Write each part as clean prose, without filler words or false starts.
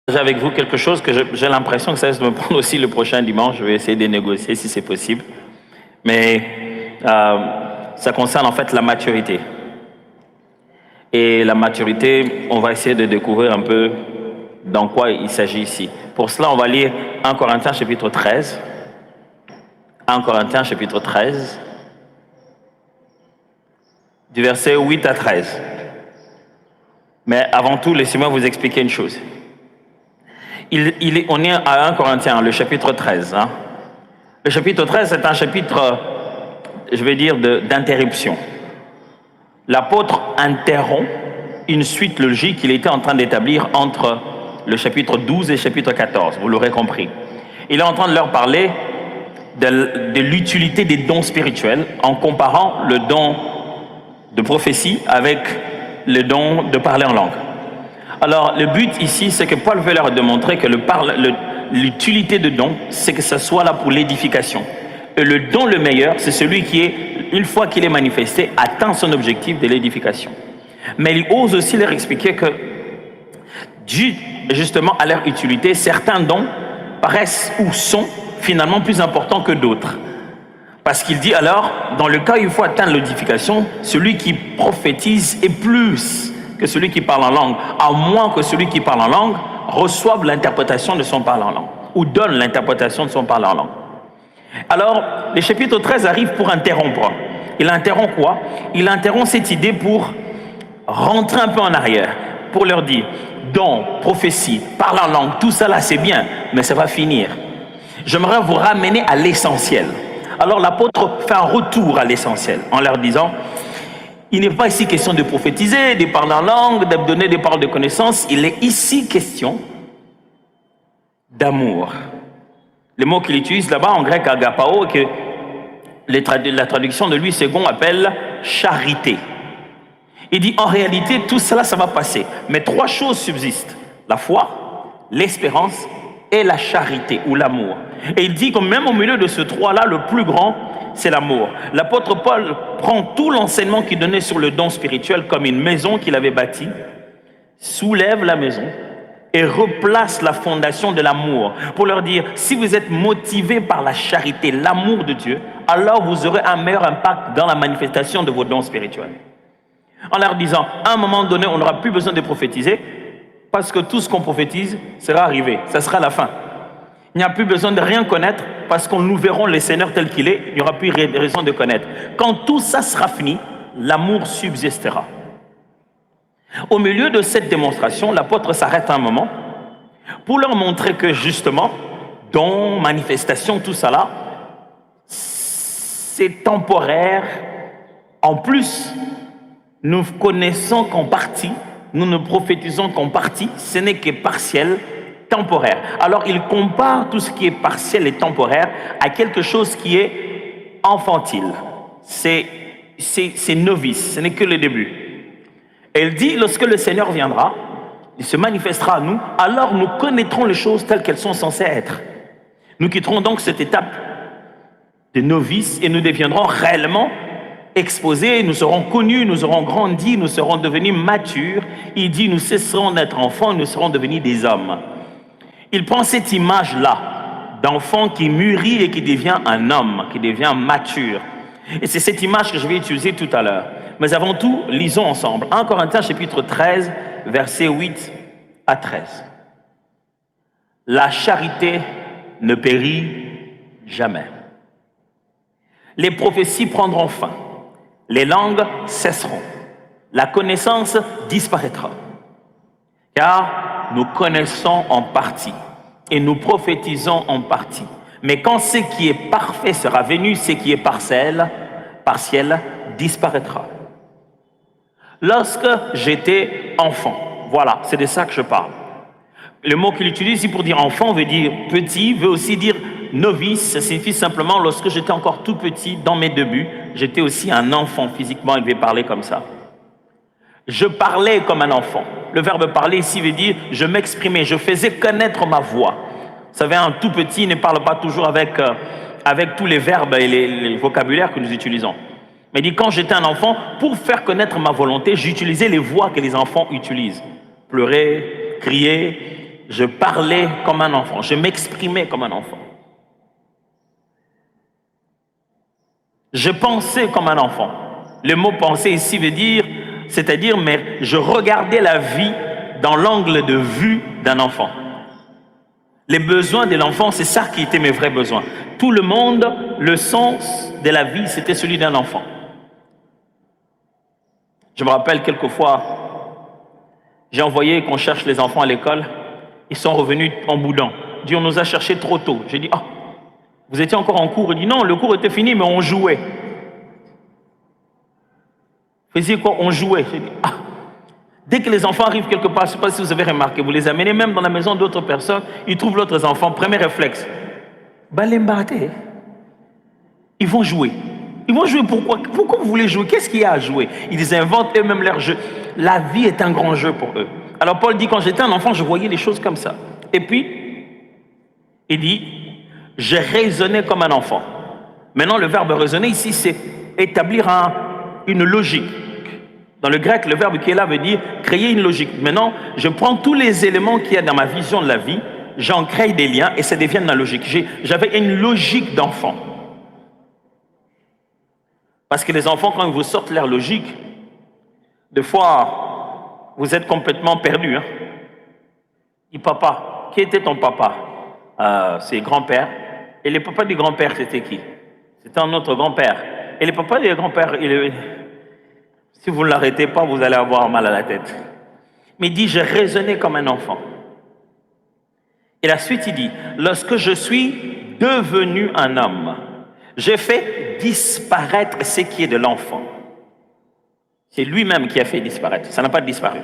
Avec vous quelque chose que j'ai l'impression que ça va me prendre aussi le prochain dimanche. Je vais essayer de négocier si c'est possible. Mais ça concerne en fait la maturité. Et la maturité, on va essayer de découvrir un peu dans quoi il s'agit ici. Pour cela, on va lire 1 Corinthiens chapitre 13. 1 Corinthiens chapitre 13, du verset 8 à 13. Mais avant tout, laissez-moi vous expliquer une chose. On est à 1 Corinthiens, le chapitre 13. Hein. Le chapitre 13, c'est un chapitre, je vais dire, d'interruption. L'apôtre interrompt une suite logique qu'il était en train d'établir entre le chapitre 12 et le chapitre 14, vous l'aurez compris. Il est en train de leur parler de l'utilité des dons spirituels en comparant le don de prophétie avec le don de parler en langue. Alors, le but ici, c'est que Paul veut leur démontrer que l'utilité de don, c'est que ce soit là pour l'édification. Et le don le meilleur, c'est celui qui est, une fois qu'il est manifesté, atteint son objectif de l'édification. Mais il ose aussi leur expliquer que, dû justement à leur utilité, certains dons paraissent ou sont finalement plus importants que d'autres. Parce qu'il dit alors, dans le cas où il faut atteindre l'édification, celui qui prophétise est plus que celui qui parle en langue, à moins que celui qui parle en langue reçoive l'interprétation de son parle en langue, ou donne l'interprétation de son parle en langue. Alors, le chapitre 13 arrive pour interrompre. Il interrompt quoi? Il interrompt cette idée pour rentrer un peu en arrière, pour leur dire, don, prophétie, parle en langue, tout ça là c'est bien, mais ça va finir. J'aimerais vous ramener à l'essentiel. Alors l'apôtre fait un retour à l'essentiel en leur disant, il n'est pas ici question de prophétiser, de parler en langue, de donner des paroles de connaissance. Il est ici question d'amour. Le mot qu'il utilise là-bas en grec, agapao, que la traduction de Louis II appelle charité. Il dit en réalité tout cela, ça va passer. Mais 3 choses subsistent. La foi, l'espérance et la charité ou l'amour. Et il dit que même au milieu de ce 3-là, le plus grand, c'est l'amour. L'apôtre Paul prend tout l'enseignement qu'il donnait sur le don spirituel comme une maison qu'il avait bâtie, soulève la maison et replace la fondation de l'amour pour leur dire, si vous êtes motivés par la charité, l'amour de Dieu, alors vous aurez un meilleur impact dans la manifestation de vos dons spirituels. En leur disant, à un moment donné, on n'aura plus besoin de prophétiser parce que tout ce qu'on prophétise sera arrivé, ça sera la fin. Il n'y a plus besoin de rien connaître parce qu'on nous verrons le Seigneur tel qu'il est, il n'y aura plus raison de connaître. Quand tout ça sera fini, l'amour subsistera. Au milieu de cette démonstration, l'apôtre s'arrête un moment pour leur montrer que justement, don, manifestation, tout ça là, c'est temporaire. En plus, nous connaissons qu'en partie, nous ne prophétisons qu'en partie, ce n'est que partiel, temporaire. Alors il compare tout ce qui est partiel et temporaire à quelque chose qui est infantile. C'est novice, ce n'est que le début. Et il dit, lorsque le Seigneur viendra, il se manifestera à nous, alors nous connaîtrons les choses telles qu'elles sont censées être. Nous quitterons donc cette étape de novice et nous deviendrons réellement exposés, nous serons connus, nous aurons grandi, nous serons devenus matures. Il dit, nous cesserons d'être enfants, nous serons devenus des hommes. Il prend cette image-là d'enfant qui mûrit et qui devient un homme, qui devient mature. Et c'est cette image que je vais utiliser tout à l'heure. Mais avant tout, lisons ensemble. 1 Corinthiens chapitre 13, versets 8 à 13. La charité ne périt jamais. Les prophéties prendront fin. Les langues cesseront. La connaissance disparaîtra. Car nous connaissons en partie et nous prophétisons en partie. Mais quand ce qui est parfait sera venu, ce qui est partiel disparaîtra. Lorsque j'étais enfant, voilà, c'est de ça que je parle. Le mot qu'il utilise ici pour dire enfant veut dire petit, veut aussi dire novice. Ça signifie simplement lorsque j'étais encore tout petit, dans mes débuts, j'étais aussi un enfant physiquement, il veut parler comme ça. Je parlais comme un enfant. Le verbe parler ici veut dire je m'exprimais, je faisais connaître ma voix. Vous savez, un tout petit ne parle pas toujours avec tous les verbes et les vocabulaires que nous utilisons. Mais il dit quand j'étais un enfant, pour faire connaître ma volonté, j'utilisais les voix que les enfants utilisent. Pleurer, crier, je parlais comme un enfant, je m'exprimais comme un enfant. Je pensais comme un enfant. Le mot penser ici veut dire, c'est-à-dire, mais je regardais la vie dans l'angle de vue d'un enfant. Les besoins de l'enfant, c'est ça qui était mes vrais besoins. Tout le monde, le sens de la vie, c'était celui d'un enfant. Je me rappelle quelquefois, j'ai envoyé qu'on cherche les enfants à l'école. Ils sont revenus en boudant. Ils disent, on nous a cherchés trop tôt. J'ai dit, ah, vous étiez encore en cours? Il dit, non, le cours était fini, mais on jouait. Vous faisiez quoi? On jouait. J'ai dit, ah. Dès que les enfants arrivent quelque part, je ne sais pas si vous avez remarqué, vous les amenez même dans la maison d'autres personnes, ils trouvent l'autre enfant, premier réflexe. Balembate. Ils vont jouer. Ils vont jouer pourquoi? Pourquoi vous voulez jouer? Qu'est-ce qu'il y a à jouer? Ils inventent eux-mêmes leur jeu. La vie est un grand jeu pour eux. Alors Paul dit, quand j'étais un enfant, je voyais les choses comme ça. Et puis, il dit, je raisonnais comme un enfant. Maintenant, le verbe raisonner ici, c'est établir une logique. Dans le grec, le verbe qui est là veut dire créer une logique. Maintenant, je prends tous les éléments qu'il y a dans ma vision de la vie, j'en crée des liens et ça devient de la logique. J'avais une logique d'enfant. Parce que les enfants, quand ils vous sortent leur logique, des fois, vous êtes complètement perdu. Dis, papa, qui était ton papa? C'est grand-père. Et le papa du grand-père, c'était qui? C'était un autre grand-père. Et le papa du grand-père, si vous ne l'arrêtez pas, vous allez avoir mal à la tête. Mais il dit, je raisonnais comme un enfant. Et la suite, il dit, lorsque je suis devenu un homme, j'ai fait disparaître ce qui est de l'enfant. C'est lui-même qui a fait disparaître. Ça n'a pas disparu.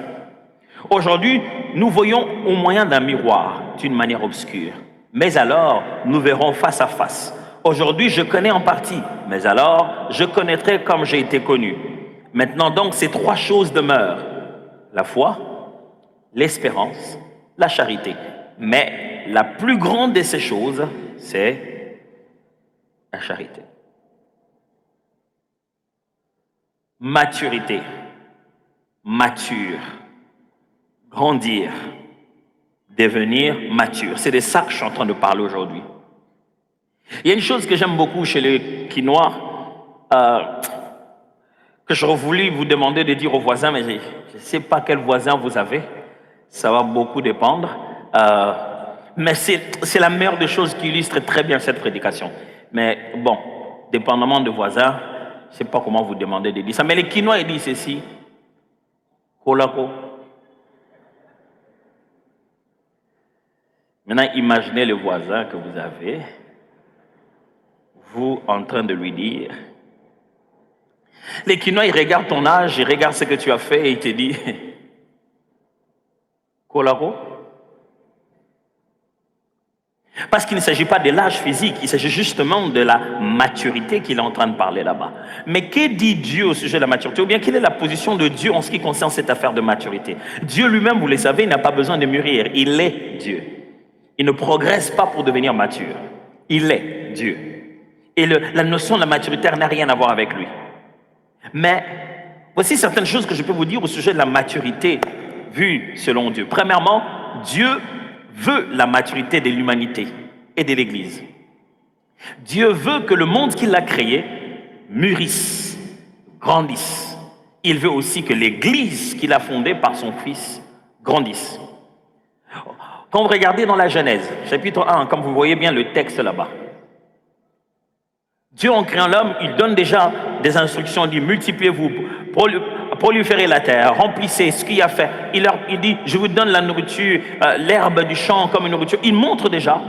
Aujourd'hui, nous voyons au moyen d'un miroir, d'une manière obscure. Mais alors, nous verrons face à face. Aujourd'hui, je connais en partie. Mais alors, je connaîtrai comme j'ai été connu. Maintenant donc, ces trois choses demeurent. La foi, l'espérance, la charité. Mais la plus grande de ces choses, c'est la charité. Maturité. Mature. Grandir. Devenir mature. C'est de ça que je suis en train de parler aujourd'hui. Il y a une chose que j'aime beaucoup chez les Quinois, que j'aurais voulu vous demander de dire aux voisins, mais je ne sais pas quel voisin vous avez. Ça va beaucoup dépendre. Mais c'est la meilleure des choses qui illustre très bien cette prédication. Mais bon, dépendamment de voisins, je ne sais pas comment vous demander de dire ça. Mais les Quinois, ils disent ceci. Kolako. Maintenant, imaginez le voisin que vous avez, vous en train de lui dire. Les Quinois, ils regardent ton âge, ils regardent ce que tu as fait et ils te disent Kolako. Parce qu'il ne s'agit pas de l'âge physique, il s'agit justement de la maturité qu'il est en train de parler là-bas. Mais que dit Dieu au sujet de la maturité? Ou bien quelle est la position de Dieu en ce qui concerne cette affaire de maturité? Dieu lui-même, vous le savez, il n'a pas besoin de mûrir. Il est Dieu. Il ne progresse pas pour devenir mature. Il est Dieu. Et la notion de la maturité n'a rien à voir avec lui. Mais voici certaines choses que je peux vous dire au sujet de la maturité vue selon Dieu. Premièrement, Dieu veut la maturité de l'humanité et de l'Église. Dieu veut que le monde qu'il a créé mûrisse, grandisse. Il veut aussi que l'Église qu'il a fondée par son Fils grandisse. Quand vous regardez dans la Genèse, chapitre 1, comme vous voyez bien le texte là-bas, Dieu, en créant l'homme, il donne déjà des instructions, il dit multipliez-vous, proliférez la terre, remplissez ce qu'il a fait. Il dit, je vous donne la nourriture, l'herbe du champ comme une nourriture. Il montre déjà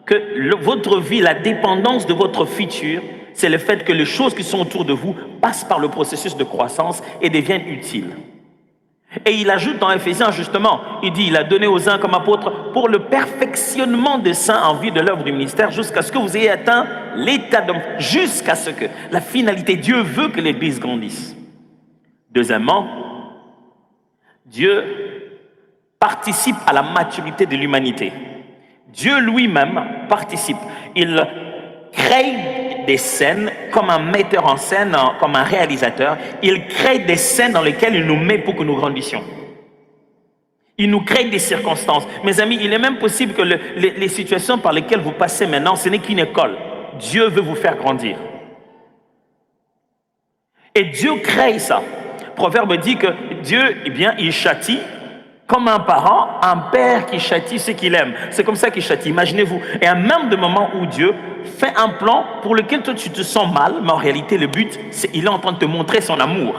que votre vie, la dépendance de votre futur, c'est le fait que les choses qui sont autour de vous passent par le processus de croissance et deviennent utiles. Et il ajoute dans Éphésiens justement, il dit, il a donné aux uns comme apôtres pour le perfectionnement des saints en vue de l'œuvre du ministère jusqu'à ce que vous ayez atteint l'état d'homme, jusqu'à ce que la finalité, Dieu veut que l'Église grandisse. Deuxièmement, Dieu participe à la maturité de l'humanité. Dieu lui-même participe. Il crée des scènes comme un metteur en scène, comme un réalisateur. Il crée des scènes dans lesquelles il nous met pour que nous grandissions. Il nous crée des circonstances. Mes amis, il est même possible que les situations par lesquelles vous passez maintenant, ce n'est qu'une école. Dieu veut vous faire grandir. Et Dieu crée ça. Proverbe dit que Dieu, eh bien, il châtie comme un parent, un père qui châtie ceux qu'il aime. C'est comme ça qu'il châtie, imaginez-vous. Et à même de moment où Dieu fait un plan pour lequel toi tu te sens mal, mais en réalité le but, c'est qu'il est en train de te montrer son amour.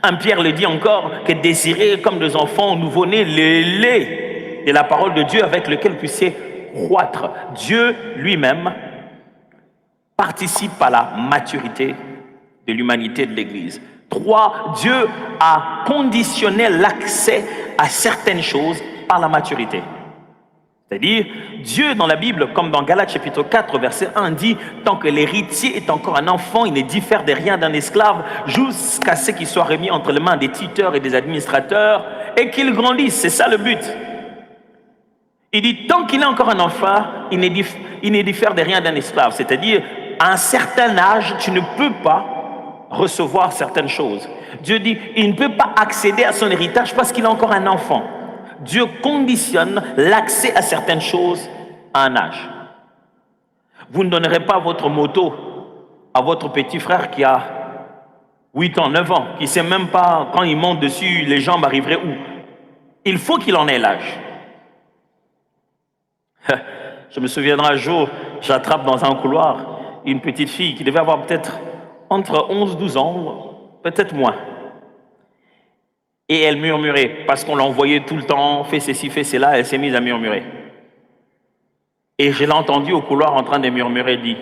Un Pierre le dit encore, que désirez comme des enfants nouveau-nés le lait de la parole de Dieu avec lequel vous puissiez croître. Dieu lui-même participe à la maturité de l'humanité de l'Église. 3, Dieu a conditionné l'accès à certaines choses par la maturité. C'est-à-dire, Dieu dans la Bible, comme dans Galates chapitre 4, verset 1, dit « Tant que l'héritier est encore un enfant, il ne diffère de rien d'un esclave, jusqu'à ce qu'il soit remis entre les mains des tuteurs et des administrateurs, et qu'il grandisse. » C'est ça le but. Il dit « Tant qu'il est encore un enfant, il ne diffère de rien d'un esclave. » C'est-à-dire, à un certain âge, tu ne peux pas recevoir certaines choses. Dieu dit, il ne peut pas accéder à son héritage parce qu'il est encore un enfant. Dieu conditionne l'accès à certaines choses à un âge. Vous ne donnerez pas votre moto à votre petit frère qui a 8 ans, 9 ans, qui ne sait même pas quand il monte dessus, les jambes arriveraient où. Il faut qu'il en ait l'âge. Je me souviendrai un jour, j'attrape dans un couloir une petite fille qui devait avoir peut-être entre 11 et 12 ans, peut-être moins. Et elle murmurait, parce qu'on l'envoyait tout le temps, fais ceci, fais cela, elle s'est mise à murmurer. Et je l'ai entendue au couloir en train de murmurer, dit,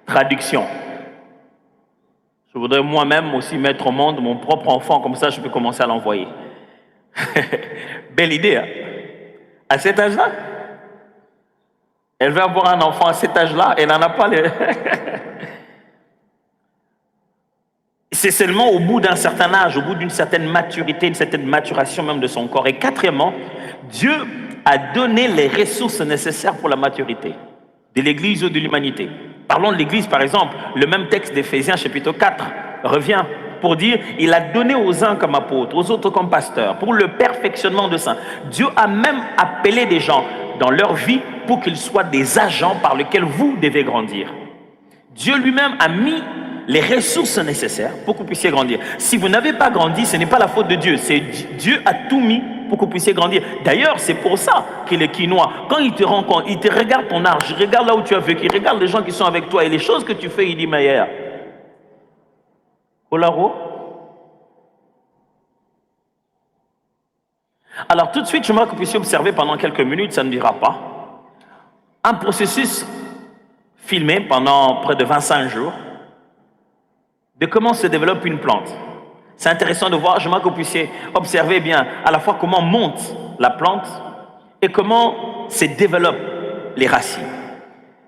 traduction. Je voudrais moi-même aussi mettre au monde mon propre enfant, comme ça je peux commencer à l'envoyer. Belle idée, hein? À cet âge-là, elle veut avoir un enfant à cet âge-là, elle n'en a pas les... C'est seulement au bout d'un certain âge, au bout d'une certaine maturité, une certaine maturation même de son corps. Et quatrièmement, Dieu a donné les ressources nécessaires pour la maturité de l'Église ou de l'humanité. Parlons de l'Église, par exemple. Le même texte d'Éphésiens, chapitre 4, revient pour dire il a donné aux uns comme apôtres, aux autres comme pasteurs, pour le perfectionnement de saints. Dieu a même appelé des gens dans leur vie pour qu'ils soient des agents par lesquels vous devez grandir. Dieu lui-même a mis les ressources nécessaires pour que vous puissiez grandir. Si vous n'avez pas grandi, ce n'est pas la faute de Dieu. C'est Dieu a tout mis pour que vous puissiez grandir. D'ailleurs, c'est pour ça qu'il est quinois. Quand il te rencontre, il te regarde ton âge, il regarde là où tu as vécu, il regarde les gens qui sont avec toi et les choses que tu fais, il dit, Maïa, Olaro. Alors tout de suite, j'aimerais que vous puissiez observer pendant quelques minutes, ça ne dira pas, un processus filmé pendant près de 25 jours de comment se développe une plante. C'est intéressant de voir, j'aimerais que vous puissiez observer bien à la fois comment monte la plante et comment se développent les racines.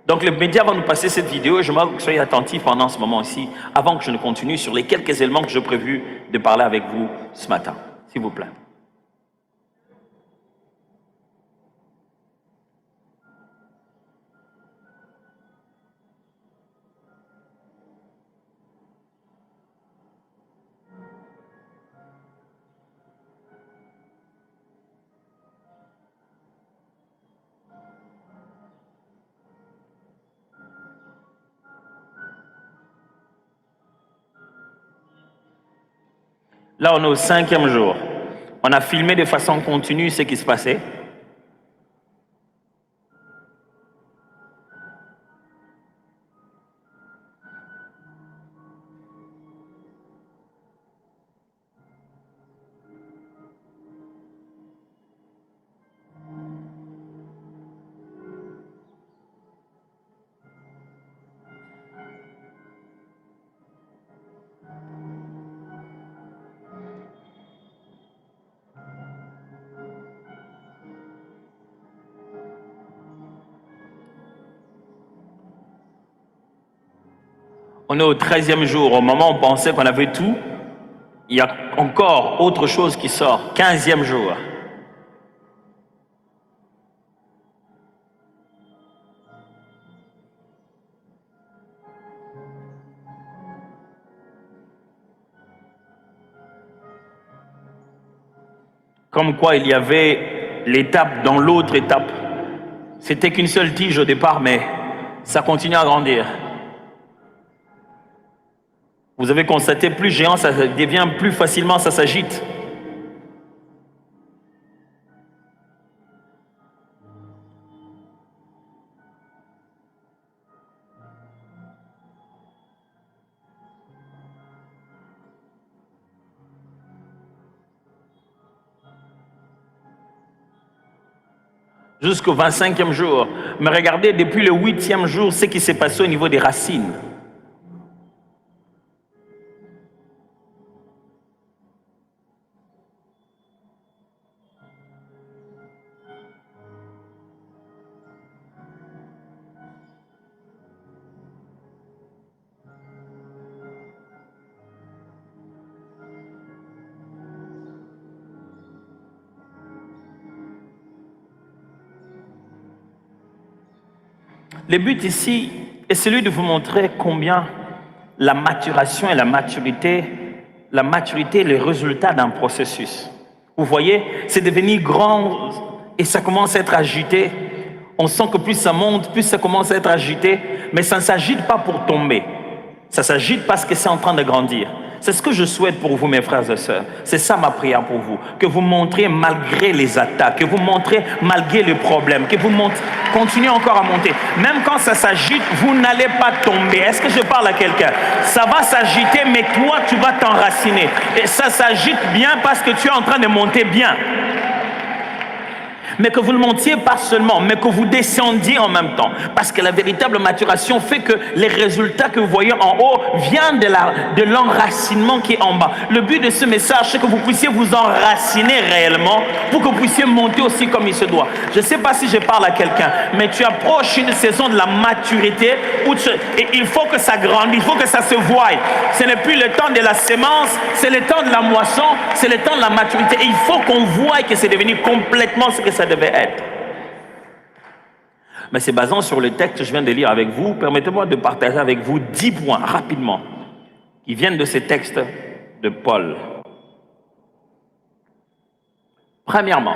Donc le média va nous passer cette vidéo et j'aimerais que vous soyez attentifs pendant ce moment-ci, avant que je ne continue sur les quelques éléments que j'ai prévu de parler avec vous ce matin. S'il vous plaît. Là, on est au 5e jour. On a filmé de façon continue ce qui se passait. On est au 13e jour. Au moment où on pensait qu'on avait tout, il y a encore autre chose qui sort. 15e jour. Comme quoi il y avait l'étape dans l'autre étape. C'était qu'une seule tige au départ, mais ça continue à grandir. Vous avez constaté, plus géant ça devient, plus facilement ça s'agite. Jusqu'au 25e jour. Mais regardez, depuis le 8e jour, ce qui s'est passé au niveau des racines. Le but ici est celui de vous montrer combien la maturation et la maturité est le résultat d'un processus. Vous voyez, c'est devenu grand et ça commence à être agité. On sent que plus ça monte, plus ça commence à être agité, mais ça ne s'agite pas pour tomber. Ça s'agite parce que c'est en train de grandir. C'est ce que je souhaite pour vous, mes frères et sœurs. C'est ça ma prière pour vous. Que vous montriez malgré les attaques, que vous montriez malgré les problèmes, que vous continuez encore à monter. Même quand ça s'agite, vous n'allez pas tomber. Est-ce que je parle à quelqu'un? Ça va s'agiter, mais toi, tu vas t'enraciner. Et ça s'agite bien parce que tu es en train de monter bien. Mais que vous ne montiez pas seulement, mais que vous descendiez en même temps. Parce que la véritable maturation fait que les résultats que vous voyez en haut viennent de l'enracinement qui est en bas. Le but de ce message, c'est que vous puissiez vous enraciner réellement pour que vous puissiez monter aussi comme il se doit. Je ne sais pas si je parle à quelqu'un, mais tu approches une saison de la maturité où et il faut que ça grandisse, il faut que ça se voie. Ce n'est plus le temps de la sémence, c'est le temps de la moisson, c'est le temps de la maturité. Et il faut qu'on voie que c'est devenu complètement ce que ça devait être. Mais c'est basant sur le texte que je viens de lire avec vous. Permettez-moi de partager avec vous 10 points rapidement qui viennent de ces textes de Paul. Premièrement,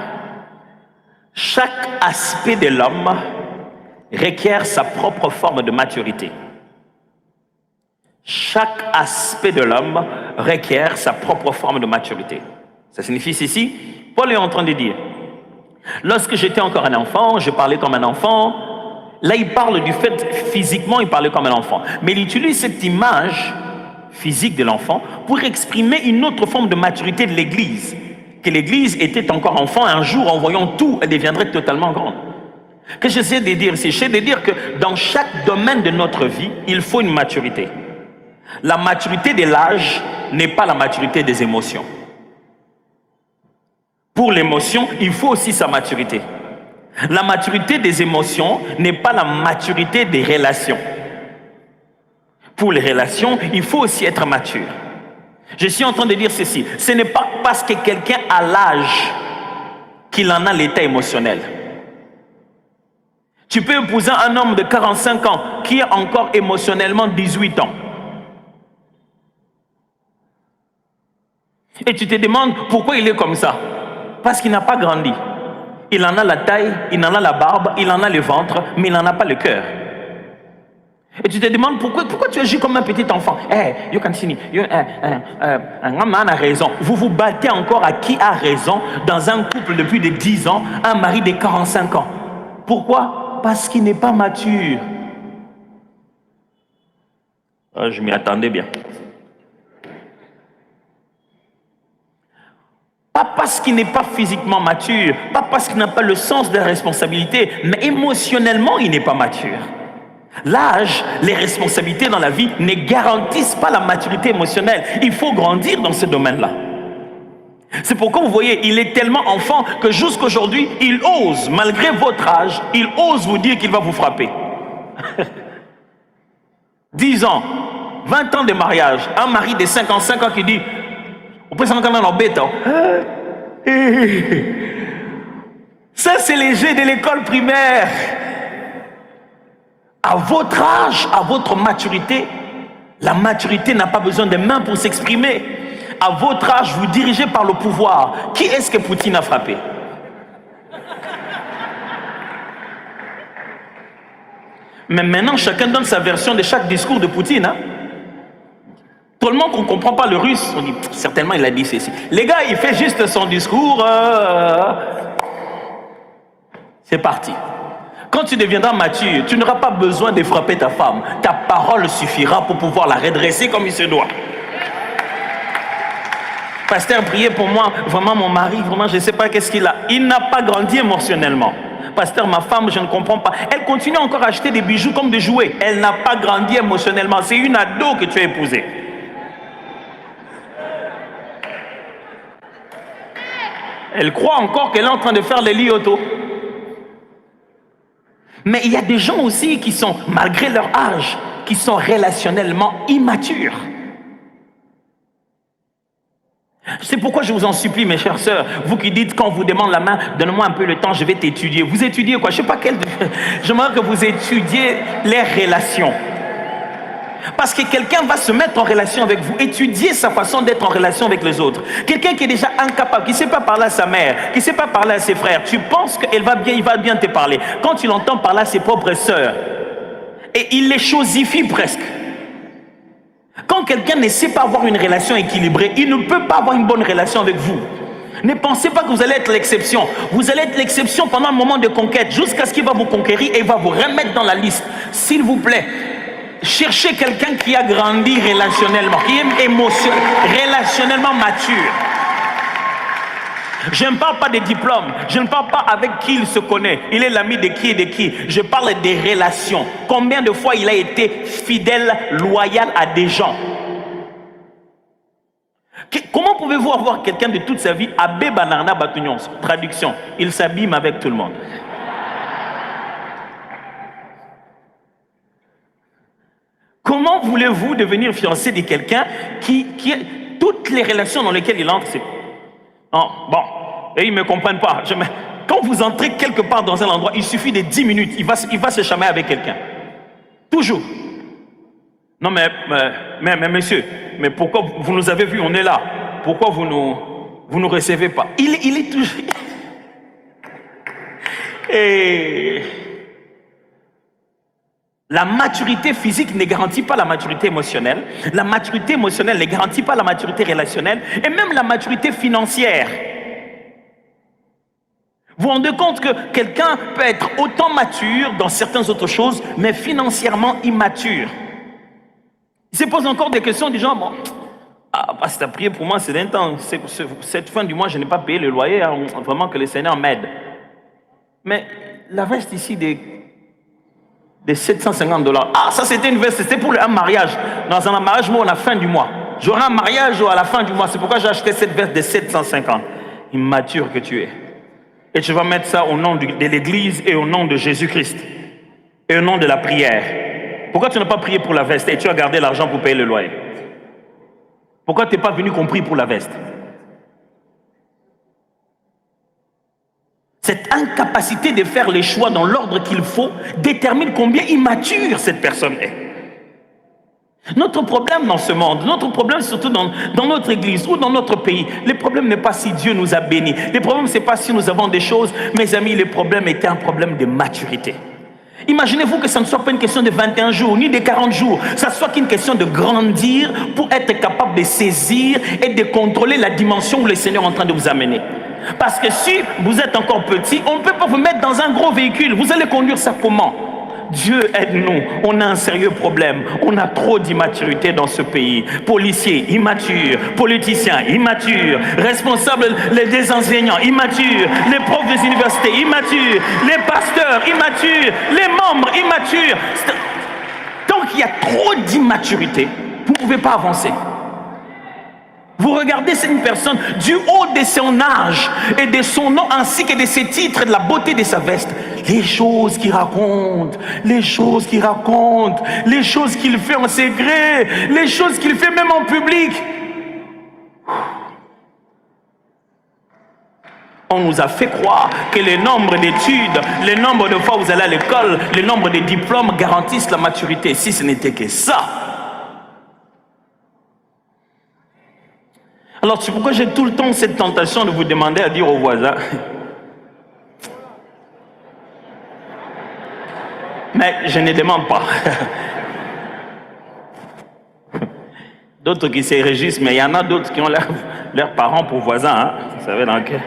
chaque aspect de l'homme requiert sa propre forme de maturité. Chaque aspect de l'homme requiert sa propre forme de maturité. Ça signifie ceci, Paul est en train de dire, lorsque j'étais encore un enfant, je parlais comme un enfant. Là, il parle du fait, physiquement, il parlait comme un enfant. Mais il utilise cette image physique de l'enfant pour exprimer une autre forme de maturité de l'Église. Que l'Église était encore enfant, un jour, en voyant tout, elle deviendrait totalement grande. Que j'essaie de dire ici, j'essaie de dire que dans chaque domaine de notre vie, il faut une maturité. La maturité de l'âge n'est pas la maturité des émotions. Pour l'émotion, il faut aussi sa maturité. La maturité des émotions n'est pas la maturité des relations. Pour les relations, il faut aussi être mature. Je suis en train de dire ceci. Ce n'est pas parce que quelqu'un a l'âge qu'il en a l'état émotionnel. Tu peux épouser un homme de 45 ans qui a encore émotionnellement 18 ans. Et tu te demandes pourquoi il est comme ça. Parce qu'il n'a pas grandi. Il en a la taille, il en a la barbe, il en a le ventre, mais il n'en a pas le cœur. Et tu te demandes pourquoi tu agis comme un petit enfant. You can see me. Un homme a raison. Vous vous battez encore à qui a raison dans un couple de plus de 10 ans, un mari de 45 ans. Pourquoi? Parce qu'il n'est pas mature. Je m'y attendais bien. Pas parce qu'il n'est pas physiquement mature, pas parce qu'il n'a pas le sens de la responsabilité, mais émotionnellement, il n'est pas mature. L'âge, les responsabilités dans la vie ne garantissent pas la maturité émotionnelle. Il faut grandir dans ce domaine-là. C'est pourquoi vous voyez, il est tellement enfant que jusqu'aujourd'hui, il ose, malgré votre âge, il ose vous dire qu'il va vous frapper. 10 ans, 20 ans de mariage, un mari de 55 ans qui dit « On peut s'entendre dans bête. » Ça, c'est les jeux de l'école primaire. À votre âge, à votre maturité, la maturité n'a pas besoin de mains pour s'exprimer. À votre âge, vous dirigez par le pouvoir. Qui est-ce que Poutine a frappé? Mais maintenant, chacun donne sa version de chaque discours de Poutine. Hein? Tout le monde ne comprend pas le russe. On dit, certainement, il a dit ceci. Les gars, il fait juste son discours. C'est parti. Quand tu deviendras mature, tu n'auras pas besoin de frapper ta femme. Ta parole suffira pour pouvoir la redresser comme il se doit. Pasteur, priez pour moi. Vraiment, mon mari, vraiment, je ne sais pas qu'est-ce qu'il a. Il n'a pas grandi émotionnellement. Pasteur, ma femme, je ne comprends pas. Elle continue encore à acheter des bijoux comme des jouets. Elle n'a pas grandi émotionnellement. C'est une ado que tu as épousée. Elle croit encore qu'elle est en train de faire les lits auto. Mais il y a des gens aussi qui sont, malgré leur âge, qui sont relationnellement immatures. C'est pourquoi je vous en supplie, mes chères sœurs, vous qui dites, quand on vous demande la main, donne-moi un peu le temps, je vais t'étudier. Vous étudiez quoi? Je ne sais pas quel... J'aimerais que vous étudiez les relations. Parce que quelqu'un va se mettre en relation avec vous, étudier sa façon d'être en relation avec les autres. Quelqu'un qui est déjà incapable, qui ne sait pas parler à sa mère, qui ne sait pas parler à ses frères, tu penses qu'il va bien, il va bien te parler. Quand il entend parler à ses propres sœurs, et il les chosifie presque. Quand quelqu'un ne sait pas avoir une relation équilibrée, il ne peut pas avoir une bonne relation avec vous. Ne pensez pas que vous allez être l'exception. Vous allez être l'exception pendant un moment de conquête, jusqu'à ce qu'il va vous conquérir et il va vous remettre dans la liste. S'il vous plaît, cherchez quelqu'un qui a grandi relationnellement, qui est relationnellement mature. Je ne parle pas des diplômes, je ne parle pas avec qui il se connaît, il est l'ami de qui et de qui. Je parle des relations. Combien de fois il a été fidèle, loyal à des gens? Comment pouvez-vous avoir quelqu'un de toute sa vie, Abbé Banarna Batunions, traduction, il s'abîme avec tout le monde. Comment voulez-vous devenir fiancé de quelqu'un qui toutes les relations dans lesquelles il entre, c'est... Non, bon, et ils ne me comprennent pas. Quand vous entrez quelque part dans un endroit, il suffit de 10 minutes, il va se chamailler avec quelqu'un. Toujours. Non, mais monsieur, mais pourquoi vous nous avez vus, on est là. Pourquoi vous nous recevez pas? Il est toujours... Et... La maturité physique ne garantit pas la maturité émotionnelle. La maturité émotionnelle ne garantit pas la maturité relationnelle. Et même la maturité financière. Vous vous rendez compte que quelqu'un peut être autant mature dans certaines autres choses, mais financièrement immature. Il se pose encore des questions du genre, bon, pasteur, prier pour moi, c'est d'un temps. Cette fin du mois, je n'ai pas payé le loyer. Hein, vraiment que le Seigneur m'aide. Mais la veste ici de $750. Ah, ça c'était une veste, c'était pour un mariage. Dans un mariage, moi, on a fin du mois. J'aurai un mariage à la fin du mois. C'est pourquoi j'ai acheté cette veste de 750. Immature que tu es. Et tu vas mettre ça au nom de l'église et au nom de Jésus-Christ. Et au nom de la prière. Pourquoi tu n'as pas prié pour la veste et tu as gardé l'argent pour payer le loyer? Pourquoi tu n'es pas venu compris pour la veste? Cette incapacité de faire les choix dans l'ordre qu'il faut détermine combien immature cette personne est. Notre problème dans ce monde, notre problème surtout dans notre église ou dans notre pays, le problème n'est pas si Dieu nous a bénis. Le problème c'est pas si nous avons des choses. Mes amis, le problème était un problème de maturité. Imaginez-vous que ça ne soit pas une question de 21 jours, ni de 40 jours. Ça soit qu'une question de grandir pour être capable de saisir et de contrôler la dimension où le Seigneur est en train de vous amener. Parce que si vous êtes encore petit, on ne peut pas vous mettre dans un gros véhicule. Vous allez conduire ça comment? Dieu aide-nous. On a un sérieux problème. On a trop d'immaturité dans ce pays. Policiers immatures, politiciens immatures, responsables des enseignants immatures, les profs des universités immatures, les pasteurs immatures, les membres immatures. Tant qu'il y a trop d'immaturité, vous ne pouvez pas avancer. Vous regardez cette personne du haut de son âge et de son nom ainsi que de ses titres et de la beauté de sa veste. Les choses qu'il raconte, les choses qu'il raconte, les choses qu'il fait en secret, les choses qu'il fait même en public. On nous a fait croire que le nombre d'études, le nombre de fois où vous allez à l'école, le nombre de diplômes garantissent la maturité. Si ce n'était que ça. Alors c'est pourquoi j'ai tout le temps cette tentation de vous demander à dire aux voisins, mais je ne demande pas. D'autres qui se régissent, mais il y en a d'autres qui ont leurs parents pour voisins. Hein? Vous savez dans quel...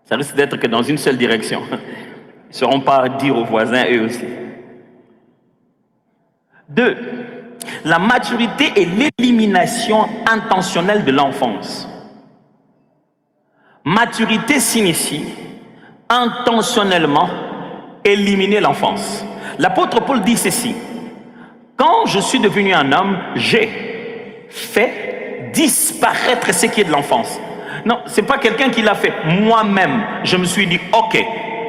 Ça risque d'être que dans une seule direction. Ils ne sauront pas dire aux voisins eux aussi. 2. La maturité est l'élimination intentionnelle de l'enfance. Maturité signifie intentionnellement éliminer l'enfance. L'apôtre Paul dit ceci: quand je suis devenu un homme, j'ai fait disparaître ce qui est de l'enfance. Non, ce n'est pas quelqu'un qui l'a fait. Moi-même, je me suis dit, ok,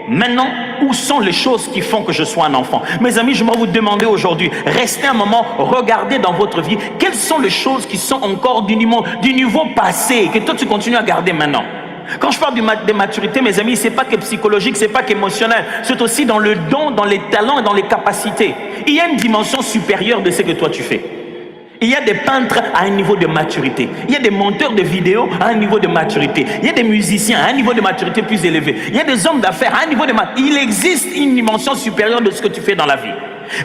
maintenant, où sont les choses qui font que je sois un enfant? Mes amis, je vais vous demander aujourd'hui, restez un moment, regardez dans votre vie, quelles sont les choses qui sont encore du niveau passé, que toi tu continues à garder maintenant. Quand je parle de maturité, mes amis, c'est pas que psychologique, c'est pas qu'émotionnel, c'est aussi dans le don, dans les talents et dans les capacités. Il y a une dimension supérieure de ce que toi tu fais. Il y a des peintres à un niveau de maturité. Il y a des monteurs de vidéos à un niveau de maturité. Il y a des musiciens à un niveau de maturité plus élevé. Il y a des hommes d'affaires à un niveau de maturité. Il existe une dimension supérieure de ce que tu fais dans la vie.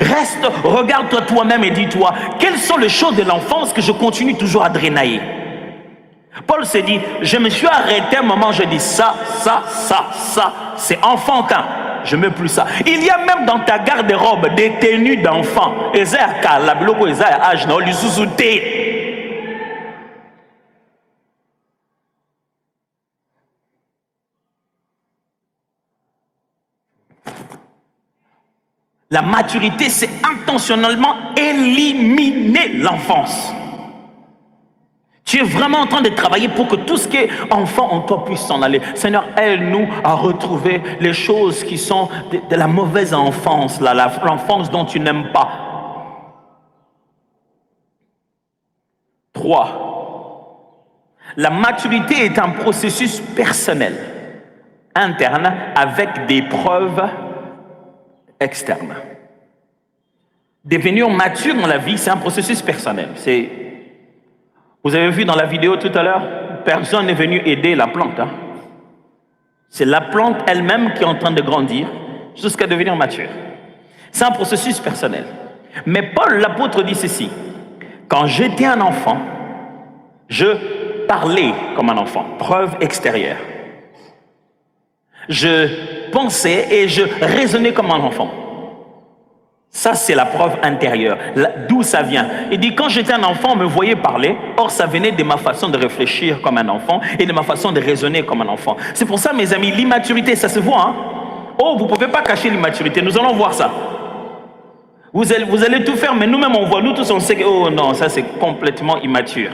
Reste, regarde-toi toi-même et dis-toi, quelles sont les choses de l'enfance que je continue toujours à drainer? Paul s'est dit, je me suis arrêté un moment, je dis ça, c'est enfantin. Je ne mets plus ça. Il y a même dans ta garde-robe des tenues d'enfants. La maturité, c'est intentionnellement éliminer l'enfance. Tu es vraiment en train de travailler pour que tout ce qui est enfant en toi puisse s'en aller. Seigneur, aide-nous à retrouver les choses qui sont de la mauvaise enfance, l'enfance dont tu n'aimes pas. 3. La maturité est un processus personnel, interne, avec des preuves externes. Devenir mature dans la vie, c'est un processus personnel. Vous avez vu dans la vidéo tout à l'heure, personne n'est venu aider la plante. Hein? C'est la plante elle-même qui est en train de grandir jusqu'à devenir mature. C'est un processus personnel. Mais Paul, l'apôtre, dit ceci: quand j'étais un enfant, je parlais comme un enfant, preuve extérieure. Je pensais et je raisonnais comme un enfant. Ça, c'est la preuve intérieure. D'où ça vient? Il dit, quand j'étais un enfant, on me voyait parler. Or, ça venait de ma façon de réfléchir comme un enfant et de ma façon de raisonner comme un enfant. C'est pour ça, mes amis, l'immaturité, ça se voit. Hein? Oh, vous ne pouvez pas cacher l'immaturité. Nous allons voir ça. Vous allez tout faire, mais nous-mêmes, on voit. Nous tous, on sait que, oh non, ça, c'est complètement immature.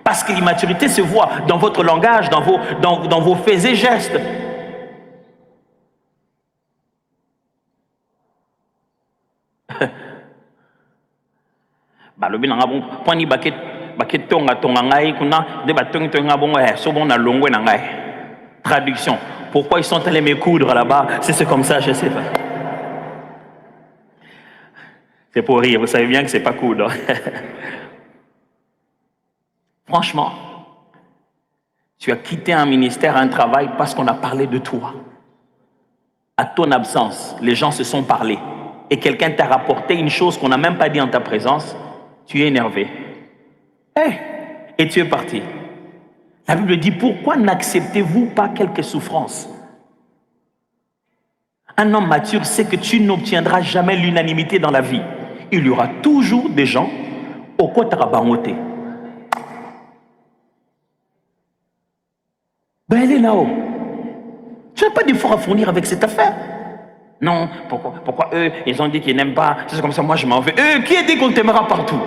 Parce que l'immaturité se voit dans votre langage, dans vos faits et gestes. Balobi nanga bon poni baket tonga ngai kuna de batongi tonga bon so bon na longwe na ngai. Traduction. Pourquoi ils sont allés me coudre là-bas? C'est comme ça, je sais pas. C'est pour rire, vous savez bien que c'est pas coudre. Franchement, tu as quitté un ministère, un travail parce qu'on a parlé de toi. À ton absence, les gens se sont parlé. Et quelqu'un t'a rapporté une chose qu'on n'a même pas dit en ta présence, tu es énervé. Et tu es parti. La Bible dit, pourquoi n'acceptez-vous pas quelques souffrances? Un homme mature sait que tu n'obtiendras jamais l'unanimité dans la vie. Il y aura toujours des gens au côté rabamoté. Ben elle est là-haut. Tu n'as pas d'effort à fournir avec cette affaire. Non, pourquoi eux, ils ont dit qu'ils n'aiment pas, c'est comme ça, moi je m'en vais. Qui a dit qu'on t'aimera partout?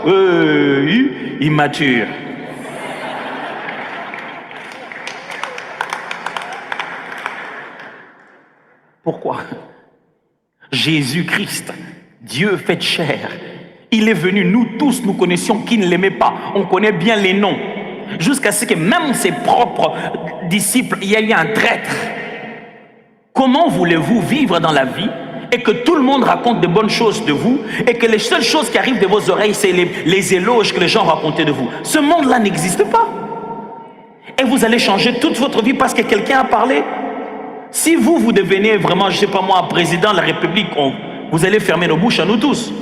Immature. Pourquoi? Jésus-Christ, Dieu fait chair, il est venu, nous tous, nous connaissions qui ne l'aimait pas. On connaît bien les noms. Jusqu'à ce que même ses propres disciples, il y a eu un traître. Comment voulez-vous vivre dans la vie et que tout le monde raconte de bonnes choses de vous et que les seules choses qui arrivent de vos oreilles, c'est les éloges que les gens racontaient de vous. Ce monde-là n'existe pas. Et vous allez changer toute votre vie parce que quelqu'un a parlé. Si vous devenez vraiment, je ne sais pas moi, président de la République, vous allez fermer nos bouches à nous tous.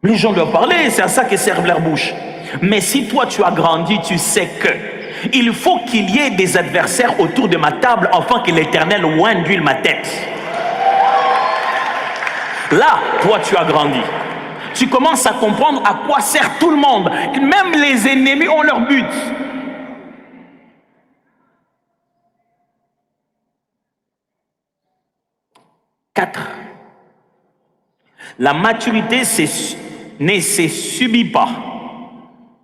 Les gens doivent parler, c'est à ça que servent leurs bouches. Mais si toi tu as grandi, tu sais que il faut qu'il y ait des adversaires autour de ma table afin que l'Éternel ondule ma tête. Là, toi tu as grandi. Tu commences à comprendre à quoi sert tout le monde. Même les ennemis ont leur but. Quatre. La maturité ne se subit pas.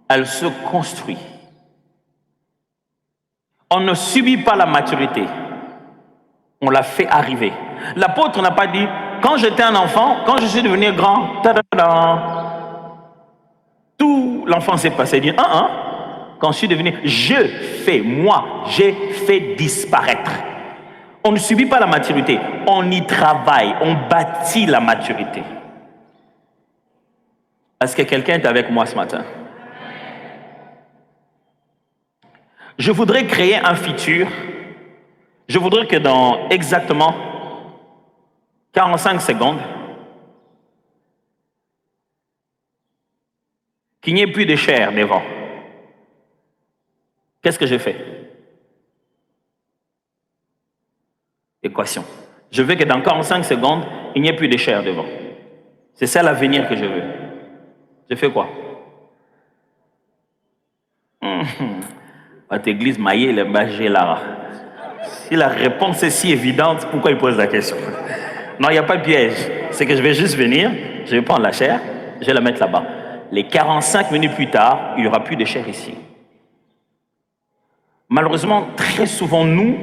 Elle se construit. On ne subit pas la maturité. On la fait arriver. L'apôtre n'a pas dit, quand j'étais un enfant, quand je suis devenu grand, tout l'enfance s'est passé. Il dit, quand je suis devenu, j'ai fait disparaître. On ne subit pas la maturité, on y travaille, on bâtit la maturité. Est-ce que quelqu'un est avec moi ce matin? Je voudrais créer un futur. Je voudrais que dans exactement 45 secondes, qu'il n'y ait plus de chair devant. Qu'est-ce que je fais? Équation. Je veux que dans 45 secondes, il n'y ait plus de chair devant. C'est ça l'avenir que je veux. Je fais quoi? Votre église maillée, le bagé là. Si la réponse est si évidente, pourquoi il pose la question? Non, il n'y a pas de piège. C'est que je vais juste venir, je vais prendre la chair, je vais la mettre là-bas. Les 45 minutes plus tard, il n'y aura plus de chair ici. Malheureusement, très souvent, nous,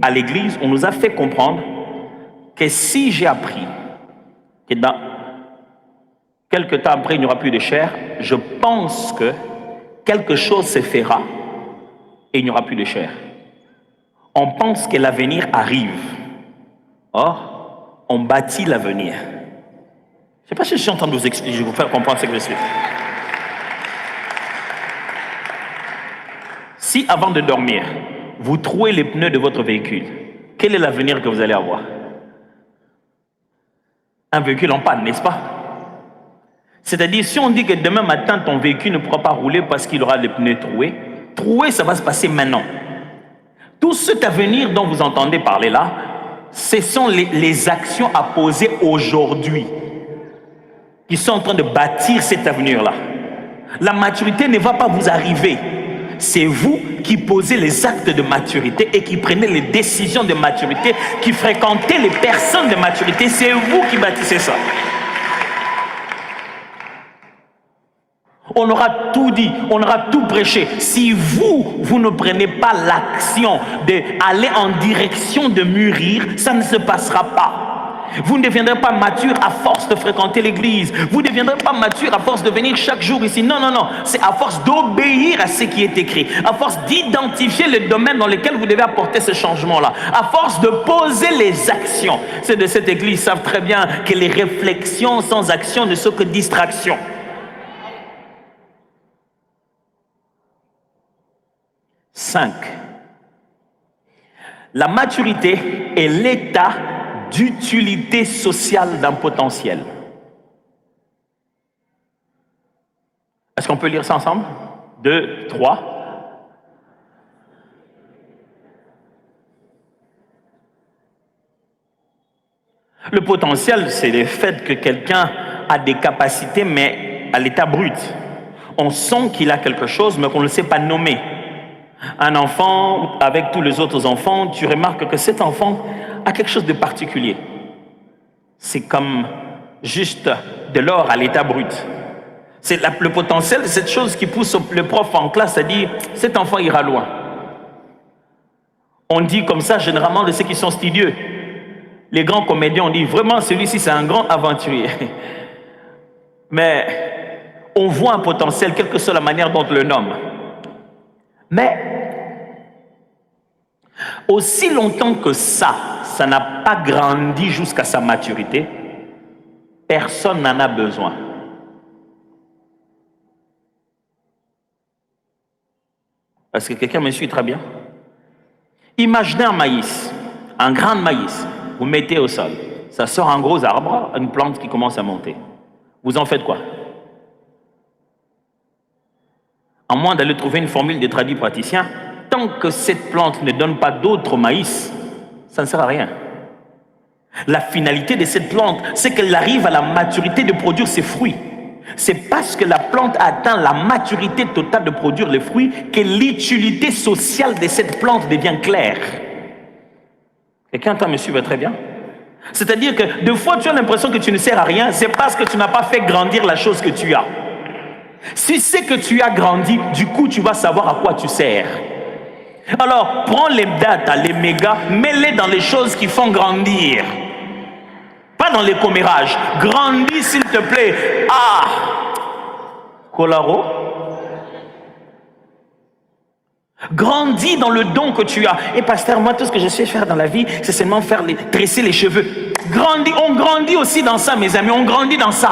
à l'église, on nous a fait comprendre que si j'ai appris que dans quelques temps après, il n'y aura plus de chair, je pense que quelque chose se fera et il n'y aura plus de chair. On pense que l'avenir arrive. Or, on bâtit l'avenir. Je ne sais pas si je suis en train de vous expliquer, je vais vous faire comprendre ce que je suis. Si avant de dormir, vous trouez les pneus de votre véhicule, quel est l'avenir que vous allez avoir? Un véhicule en panne, n'est-ce pas? C'est-à-dire, si on dit que demain matin, ton véhicule ne pourra pas rouler parce qu'il aura les pneus troués, ça va se passer maintenant. Tout cet avenir dont vous entendez parler là, ce sont les actions à poser aujourd'hui qui sont en train de bâtir cet avenir-là. La maturité ne va pas vous arriver. C'est vous qui posez les actes de maturité et qui prenez les décisions de maturité, qui fréquentez les personnes de maturité. C'est vous qui bâtissez ça. On aura tout dit, on aura tout prêché. Si vous ne prenez pas l'action d'aller en direction de mûrir, ça ne se passera pas. Vous ne deviendrez pas mature à force de fréquenter l'église. Vous ne deviendrez pas mature à force de venir chaque jour ici. Non, non, non. C'est à force d'obéir à ce qui est écrit. À force d'identifier le domaine dans lequel vous devez apporter ce changement-là. À force de poser les actions. Ceux de cette église savent très bien que les réflexions sans action ne sont que distractions. 5. La maturité est l'état d'utilité sociale d'un potentiel. Est-ce qu'on peut lire ça ensemble? 2, 3. Le potentiel, c'est le fait que quelqu'un a des capacités, mais à l'état brut. On sent qu'il a quelque chose, mais qu'on ne le sait pas nommer. Un enfant, avec tous les autres enfants, tu remarques que cet enfant a quelque chose de particulier. C'est comme juste de l'or à l'état brut. C'est le potentiel, cette chose qui pousse le prof en classe à dire « cet enfant ira loin ». On dit comme ça généralement de ceux qui sont studieux. Les grands comédiens, on dit vraiment celui-ci c'est un grand aventurier. Mais on voit un potentiel, quelle que soit la manière dont on le nomme. Mais Aussi longtemps que ça n'a pas grandi jusqu'à sa maturité, personne n'en a besoin. Est-ce que quelqu'un me suit très bien? Imaginez un maïs, un grain de maïs, vous mettez au sol, ça sort un gros arbre, une plante qui commence à monter. Vous en faites quoi? À moins d'aller trouver une formule des tradis praticiens, tant que cette plante ne donne pas d'autres maïs, ça ne sert à rien. La finalité de cette plante, c'est qu'elle arrive à la maturité de produire ses fruits. C'est parce que la plante atteint la maturité totale de produire les fruits que l'utilité sociale de cette plante devient claire. Quelqu'un entend me suivre très bien? C'est-à-dire que des fois tu as l'impression que tu ne sers à rien, c'est parce que tu n'as pas fait grandir la chose que tu as. Si c'est que tu as grandi, du coup tu vas savoir à quoi tu sers. Alors prends les data, les mégas, mets-les dans les choses qui font grandir. Pas dans les commérages. Grandis s'il te plaît. Ah, Colaro. Grandis dans le don que tu as. Et pasteur, moi tout ce que je sais faire dans la vie, c'est seulement tresser les cheveux. Grandis, on grandit aussi dans ça mes amis, on grandit dans ça.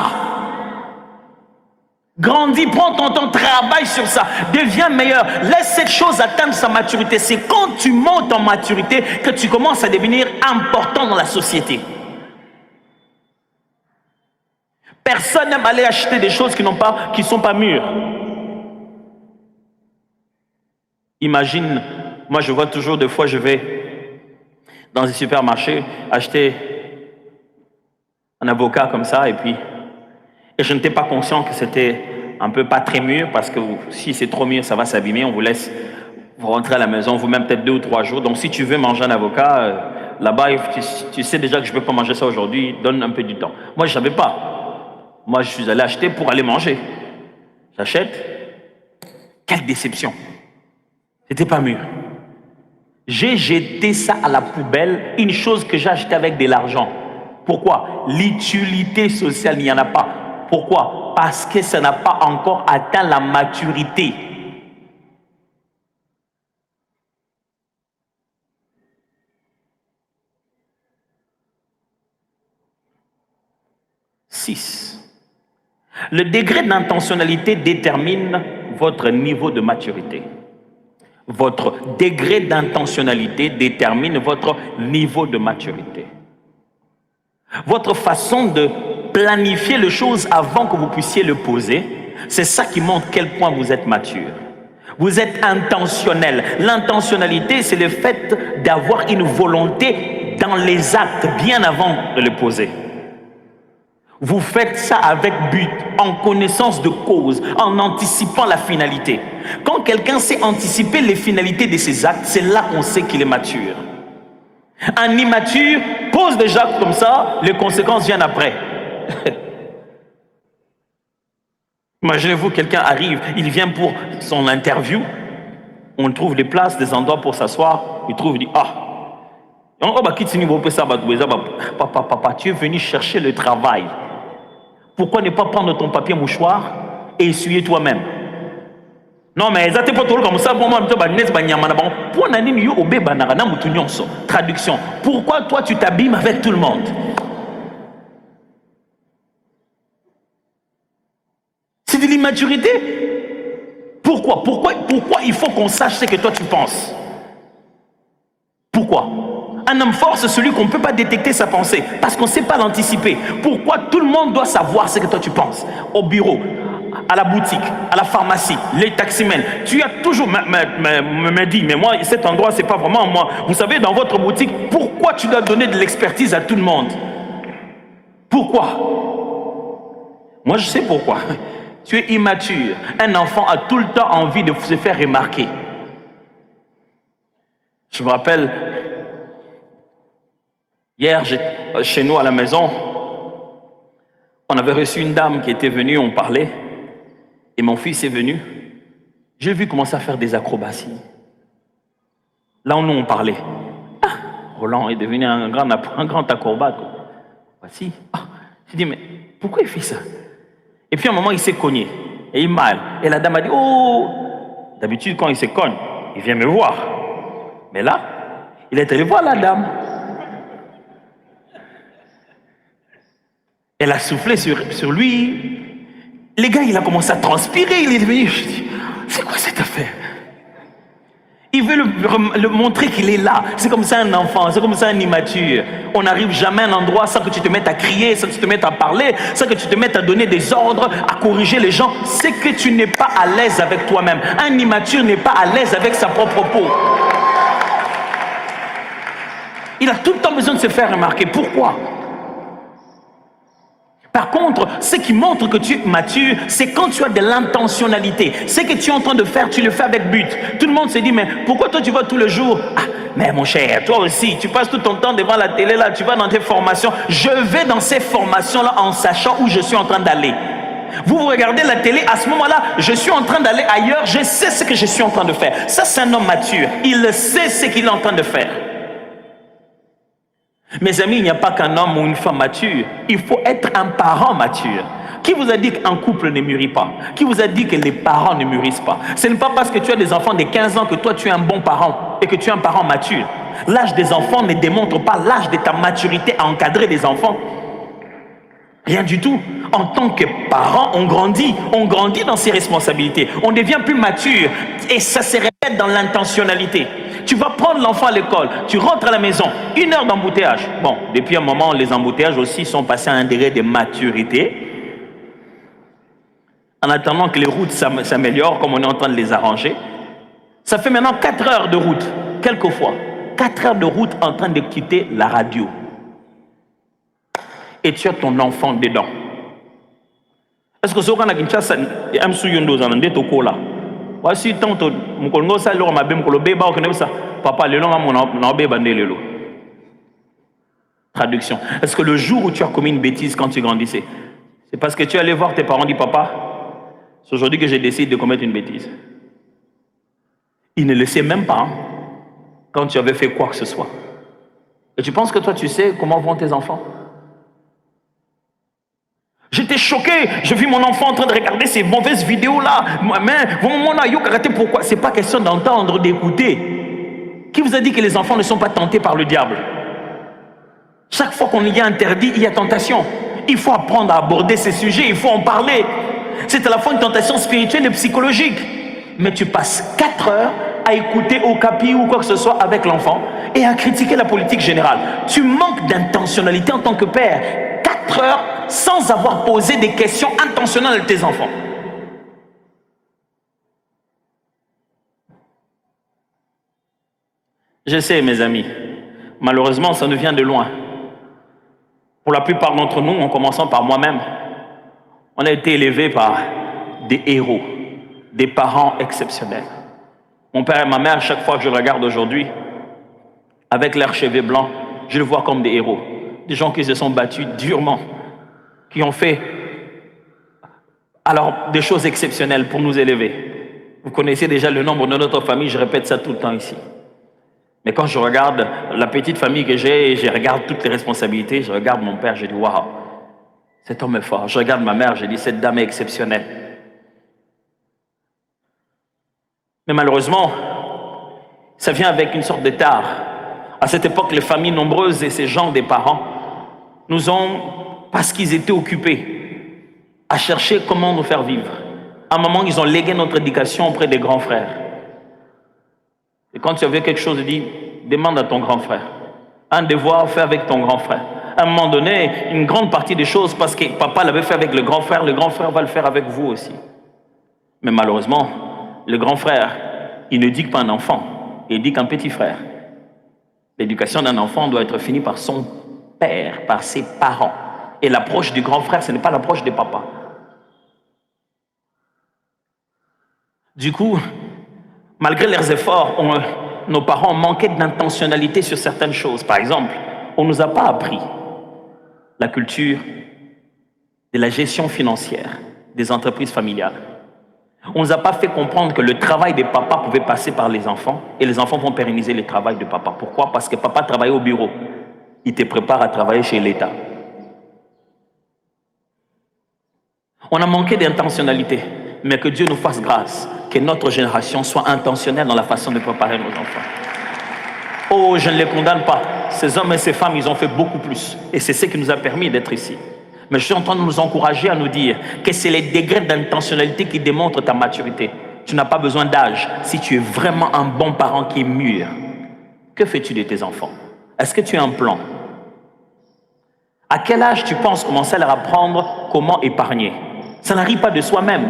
Grandis, prends ton temps, travaille sur ça, deviens meilleur, laisse cette chose atteindre sa maturité. C'est quand tu montes en maturité que tu commences à devenir important dans la société. Personne n'aime aller acheter des choses qui ne sont pas mûres. Imagine, moi je vois toujours des fois je vais dans un supermarché acheter un avocat comme ça et je n'étais pas conscient que c'était un peu pas très mûr parce que si c'est trop mûr ça va s'abîmer, on vous laisse vous rentrer à la maison, vous même peut-être 2 ou 3 jours. Donc si tu veux manger un avocat, là-bas tu sais déjà que je ne peux pas manger ça aujourd'hui, donne un peu du temps. Moi je ne savais pas. Moi, je suis allé acheter pour aller manger. J'achète. Quelle déception. C'était pas mûr. J'ai jeté ça à la poubelle, une chose que j'ai achetée avec de l'argent. Pourquoi? L'utilité sociale, il n'y en a pas. Pourquoi? Parce que ça n'a pas encore atteint la maturité. Le degré d'intentionnalité détermine votre niveau de maturité. Votre degré d'intentionnalité détermine votre niveau de maturité. Votre façon de planifier les choses avant que vous puissiez le poser, c'est ça qui montre quel point vous êtes mature. Vous êtes intentionnel. L'intentionnalité, c'est le fait d'avoir une volonté dans les actes bien avant de le poser. Vous faites ça avec but, en connaissance de cause, en anticipant la finalité. Quand quelqu'un sait anticiper les finalités de ses actes, c'est là qu'on sait qu'il est mature. Un immature pose des actes comme ça, les conséquences viennent après. Imaginez-vous, quelqu'un arrive, il vient pour son interview, on trouve des places, des endroits pour s'asseoir, il trouve, il dit, papa, tu es venu chercher le travail. Pourquoi ne pas prendre ton papier mouchoir et essuyer toi-même? Non, mais ça pas comme ça. Traduction. Pourquoi toi tu t'abîmes avec tout le monde? C'est de l'immaturité. Pourquoi il faut qu'on sache ce que toi tu penses? Pourquoi? Un homme fort, c'est celui qu'on ne peut pas détecter sa pensée, parce qu'on ne sait pas l'anticiper. Pourquoi tout le monde doit savoir ce que toi tu penses? Au bureau, à la boutique, à la pharmacie, les taximens. Tu as toujours me dit, mais moi, cet endroit, c'est pas vraiment moi. Vous savez, dans votre boutique, pourquoi tu dois donner de l'expertise à tout le monde? Pourquoi? Moi, je sais pourquoi. Tu es immature. Un enfant a tout le temps envie de se faire remarquer. Je me rappelle, hier, chez nous à la maison, on avait reçu une dame qui était venue, on parlait, et mon fils est venu. J'ai vu commencer à faire des acrobaties. Là où nous on parlait. Ah, Roland est devenu un grand acrobate. Voici. Ah, j'ai dit, mais pourquoi il fait ça? Et puis à un moment, il s'est cogné. Et il mal. Et la dame a dit, oh, d'habitude quand il se cogne, il vient me voir. Mais là, Il est allé voir la dame. Elle a soufflé sur lui. Les gars, il a commencé à transpirer. Il est devenu, je dis, c'est quoi cette affaire? Il veut le montrer qu'il est là. C'est comme ça un enfant, c'est comme ça un immature. On n'arrive jamais à un endroit sans que tu te mettes à crier, sans que tu te mettes à parler, sans que tu te mettes à donner des ordres, à corriger les gens. C'est que tu n'es pas à l'aise avec toi-même. Un immature n'est pas à l'aise avec sa propre peau. Il a tout le temps besoin de se faire remarquer. Pourquoi? Par contre, ce qui montre que tu es mature, c'est quand tu as de l'intentionnalité. Ce que tu es en train de faire, tu le fais avec but. Tout le monde se dit, mais pourquoi toi tu vas tous les jours? Ah, mais mon cher, toi aussi, tu passes tout ton temps devant la télé, là, tu vas dans tes formations. Je vais dans ces formations-là en sachant où je suis en train d'aller. Vous regardez la télé, à ce moment-là, je suis en train d'aller ailleurs, je sais ce que je suis en train de faire. Ça, c'est un homme mature. Il sait ce qu'il est en train de faire. Mes amis, il n'y a pas qu'un homme ou une femme mature. Il faut être un parent mature. Qui vous a dit qu'un couple ne mûrit pas? Qui vous a dit que les parents ne mûrissent pas? Ce n'est pas parce que tu as des enfants de 15 ans que toi tu es un bon parent et que tu es un parent mature. L'âge des enfants ne démontre pas l'âge de ta maturité à encadrer des enfants. Rien du tout. En tant que parent, on grandit dans ses responsabilités. On devient plus mature et ça se répète dans l'intentionnalité. Tu vas prendre l'enfant à l'école, tu rentres à la maison, 1 heure d'embouteillage. Bon, depuis un moment, les embouteillages aussi sont passés à un degré de maturité. En attendant que les routes s'améliorent, comme on est en train de les arranger, ça fait maintenant 4 heures de route, quelquefois. 4 heures de route en train de quitter la radio. Et tu as ton enfant dedans. Est-ce que ce qu'on a Kinshasa, voici tantôt, papa, traduction. Est-ce que le jour où tu as commis une bêtise quand tu grandissais, c'est parce que tu allais voir tes parents, dit papa, c'est aujourd'hui que j'ai décidé de commettre une bêtise. Il ne le sait même pas quand tu avais fait quoi que ce soit. Et tu penses que toi tu sais comment vont tes enfants? J'étais choqué, je vis mon enfant en train de regarder ces mauvaises vidéos-là. Mais pourquoi? C'est pas question d'entendre, d'écouter. Qui vous a dit que les enfants ne sont pas tentés par le diable? Chaque fois qu'on y a interdit, il y a tentation. Il faut apprendre à aborder ces sujets, il faut en parler. C'est à la fois une tentation spirituelle et psychologique. Mais tu passes 4 heures à écouter au capi ou quoi que ce soit avec l'enfant et à critiquer la politique générale. Tu manques d'intentionnalité en tant que père. 4 heures sans avoir posé des questions intentionnelles à tes enfants. Je sais, mes amis, malheureusement, ça nous vient de loin. Pour la plupart d'entre nous, en commençant par moi-même, on a été élevés par des héros, des parents exceptionnels. Mon père et ma mère, chaque fois que je regarde aujourd'hui, avec leurs cheveux blancs, je les vois comme des héros. Des gens qui se sont battus durement, qui ont fait alors des choses exceptionnelles pour nous élever. Vous connaissez déjà le nombre de notre famille, je répète ça tout le temps ici. Mais quand je regarde la petite famille que j'ai et je regarde toutes les responsabilités, je regarde mon père, je dis waouh, cet homme est fort. Je regarde ma mère, je dis cette dame est exceptionnelle. Mais malheureusement, ça vient avec une sorte de tard. À cette époque, les familles nombreuses et ces gens des parents nous ont, parce qu'ils étaient occupés à chercher comment nous faire vivre. À un moment, ils ont légué notre éducation auprès des grands frères. Et quand tu avais quelque chose, dis, demande à ton grand frère. Un devoir, fais avec ton grand frère. À un moment donné, une grande partie des choses, parce que papa l'avait fait avec le grand frère va le faire avec vous aussi. Mais malheureusement, le grand frère, il ne dit pas un enfant, il dit qu'un petit frère. L'éducation d'un enfant doit être finie par son père, par ses parents. Et l'approche du grand frère, ce n'est pas l'approche des papas. Du coup, malgré leurs efforts, nos parents manquaient d'intentionnalité sur certaines choses. Par exemple, on ne nous a pas appris la culture de la gestion financière des entreprises familiales. On ne nous a pas fait comprendre que le travail des papas pouvait passer par les enfants et les enfants vont pérenniser le travail de papa. Pourquoi? Parce que papa travaillait au bureau. Il te prépare à travailler chez l'État. On a manqué d'intentionnalité, mais que Dieu nous fasse grâce, que notre génération soit intentionnelle dans la façon de préparer nos enfants. Oh, je ne les condamne pas. Ces hommes et ces femmes, ils ont fait beaucoup plus. Et c'est ce qui nous a permis d'être ici. Mais je suis en train de nous encourager à nous dire que c'est les degrés d'intentionnalité qui démontrent ta maturité. Tu n'as pas besoin d'âge. Si tu es vraiment un bon parent qui est mûr, que fais-tu de tes enfants? Est-ce que tu as un plan? À quel âge tu penses commencer à leur apprendre comment épargner? Ça n'arrive pas de soi-même.